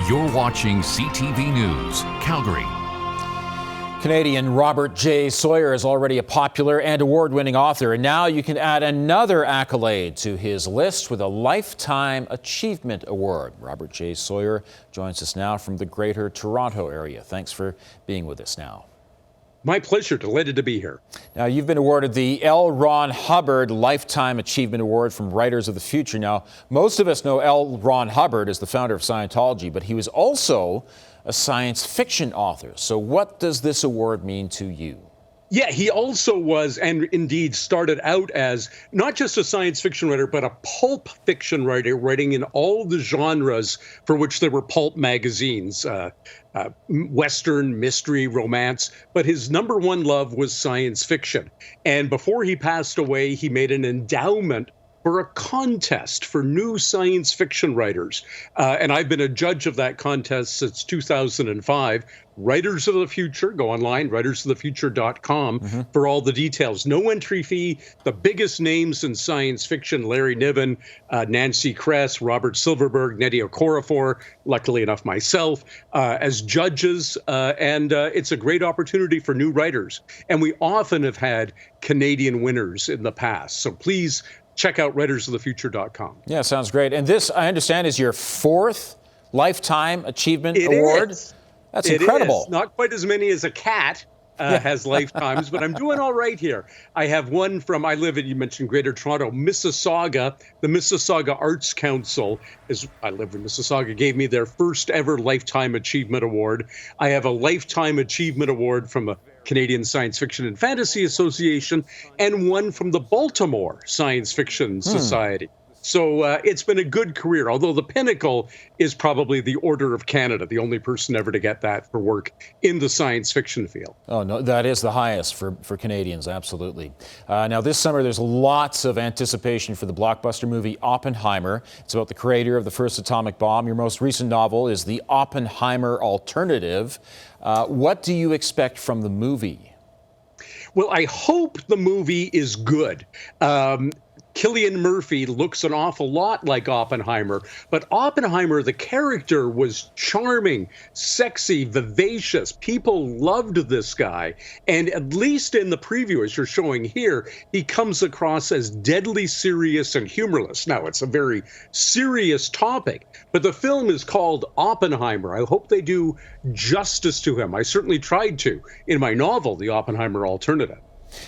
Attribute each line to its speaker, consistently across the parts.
Speaker 1: You're watching CTV News, Calgary.
Speaker 2: Canadian Robert J. Sawyer is already a popular and award-winning author, and now you can add another accolade to his list with a Lifetime Achievement Award. Robert J. Sawyer joins us now from the Greater Toronto area. Thanks for being with us now.
Speaker 3: My pleasure. Delighted to be here.
Speaker 2: Now, you've been awarded the L. Ron Hubbard Lifetime Achievement Award from Writers of the Future. Now, most of us know L. Ron Hubbard as the founder of Scientology, but he was also a science fiction author. So what does this award mean to you?
Speaker 3: Yeah, he also was, and indeed started out as not just a science fiction writer, but a pulp fiction writer, writing in all the genres for which there were pulp magazines, Western, mystery, romance. But his number one love was science fiction. And before he passed away, he made an endowment for a contest for new science fiction writers. And I've been a judge of that contest since 2005. Writers of the Future, go online, writersofthefuture.com for all the details. No entry fee. The biggest names in science fiction: Larry Niven, Nancy Kress, Robert Silverberg, Nnedi Okorafor, luckily enough myself, as judges. And it's a great opportunity for new writers. And we often have had Canadian winners in the past. So please check out writersofthefuture.com.
Speaker 2: Yeah, sounds great. And this, I understand, is your fourth Lifetime Achievement Award. That's incredible.
Speaker 3: Is. Not quite as many as a cat has lifetimes, but I'm doing all right here. I have one from, you mentioned Greater Toronto, Mississauga. The Mississauga Arts Council, I live in Mississauga, gave me their first ever Lifetime Achievement Award. I have a Lifetime Achievement Award from a Canadian Science Fiction and Fantasy Association, and one from the Baltimore Science Fiction Society. So it's been a good career, although the pinnacle is probably the Order of Canada, the only person ever to get that for work in the science fiction field.
Speaker 2: Oh, no, that is the highest for Canadians, absolutely. Now, this summer, there's lots of anticipation for the blockbuster movie Oppenheimer. It's about the creator of the first atomic bomb. Your most recent novel is The Oppenheimer Alternative. What do you expect from the movie?
Speaker 3: Well, I hope the movie is good. Cillian Murphy looks an awful lot like Oppenheimer, but Oppenheimer, the character, was charming, sexy, vivacious. People loved this guy. And at least in the preview, as you're showing here, he comes across as deadly serious and humorless. Now, it's a very serious topic, but the film is called Oppenheimer. I hope they do justice to him. I certainly tried to in my novel, The Oppenheimer Alternative.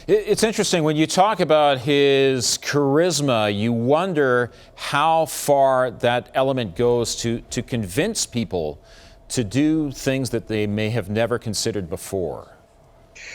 Speaker 2: It's interesting, when you talk about his charisma, you wonder how far that element goes to convince people to do things that they may have never considered before.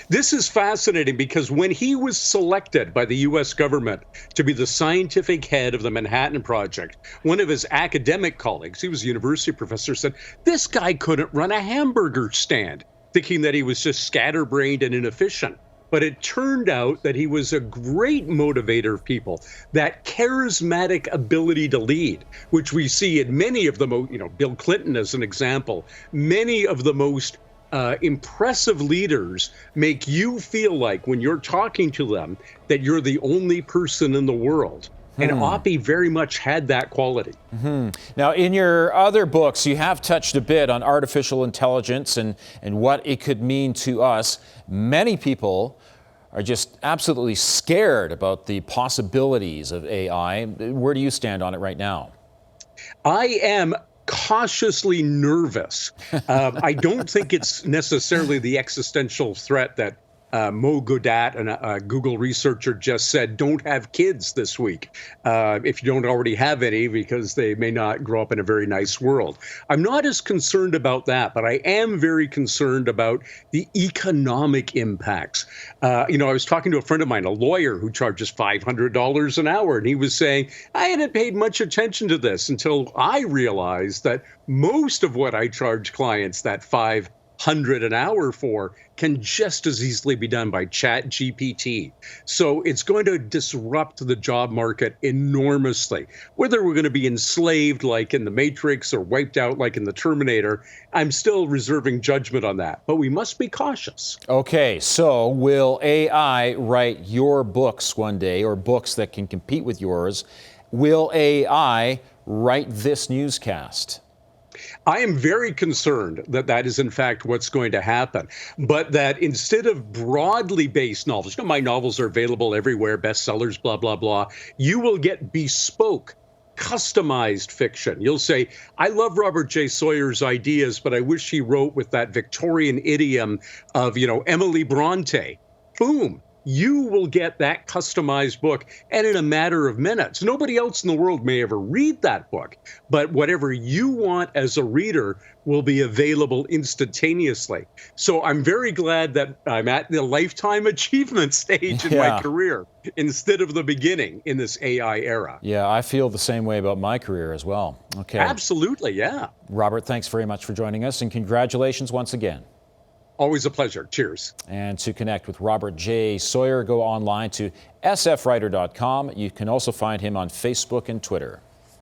Speaker 3: This is fascinating because when he was selected by the U.S. government to be the scientific head of the Manhattan Project, one of his academic colleagues, he was a university professor, said, this guy couldn't run a hamburger stand, thinking that he was just scatterbrained and inefficient. But it turned out that he was a great motivator of people, that charismatic ability to lead, which we see in many of the Bill Clinton as an example. Many of the most impressive leaders make you feel like when you're talking to them that you're the only person in the world. And Oppie very much had that quality. Now,
Speaker 2: in your other books, you have touched a bit on artificial intelligence and what it could mean to us. Many people are just absolutely scared about the possibilities of AI. Where do you stand on it right now? I
Speaker 3: am cautiously nervous. I don't think it's necessarily the existential threat that Mo Godat, a Google researcher, just said, don't have kids this week if you don't already have any, because they may not grow up in a very nice world. I'm not as concerned about that, but I am very concerned about the economic impacts. I was talking to a friend of mine, a lawyer who charges $500 an hour, and he was saying, I hadn't paid much attention to this until I realized that most of what I charge clients, that $500 an hour for, can just as easily be done by ChatGPT. So it's going to disrupt the job market enormously. Whether we're going to be enslaved like in the Matrix or wiped out like in the Terminator, I'm still reserving judgment on that. But we must be cautious.
Speaker 2: Okay, so will AI write your books one day, or books that can compete with yours? Will AI write this newscast?
Speaker 3: I am very concerned that that is, in fact, what's going to happen. But that instead of broadly based novels, my novels are available everywhere, bestsellers, blah, blah, blah, you will get bespoke, customized fiction. You'll say, I love Robert J. Sawyer's ideas, but I wish he wrote with that Victorian idiom of, Emily Bronte. Boom. You will get that customized book, and in a matter of minutes. Nobody else in the world may ever read that book, but whatever you want as a reader will be available instantaneously. So I'm very glad that I'm at the lifetime achievement stage in my career instead of the beginning in this AI era.
Speaker 2: Yeah, I feel the same way about my career as well. Okay.
Speaker 3: Absolutely, yeah.
Speaker 2: Robert, thanks very much for joining us, and congratulations once again.
Speaker 3: Always a pleasure. Cheers.
Speaker 2: And to connect with Robert J. Sawyer, go online to sfwriter.com. You can also find him on Facebook and Twitter.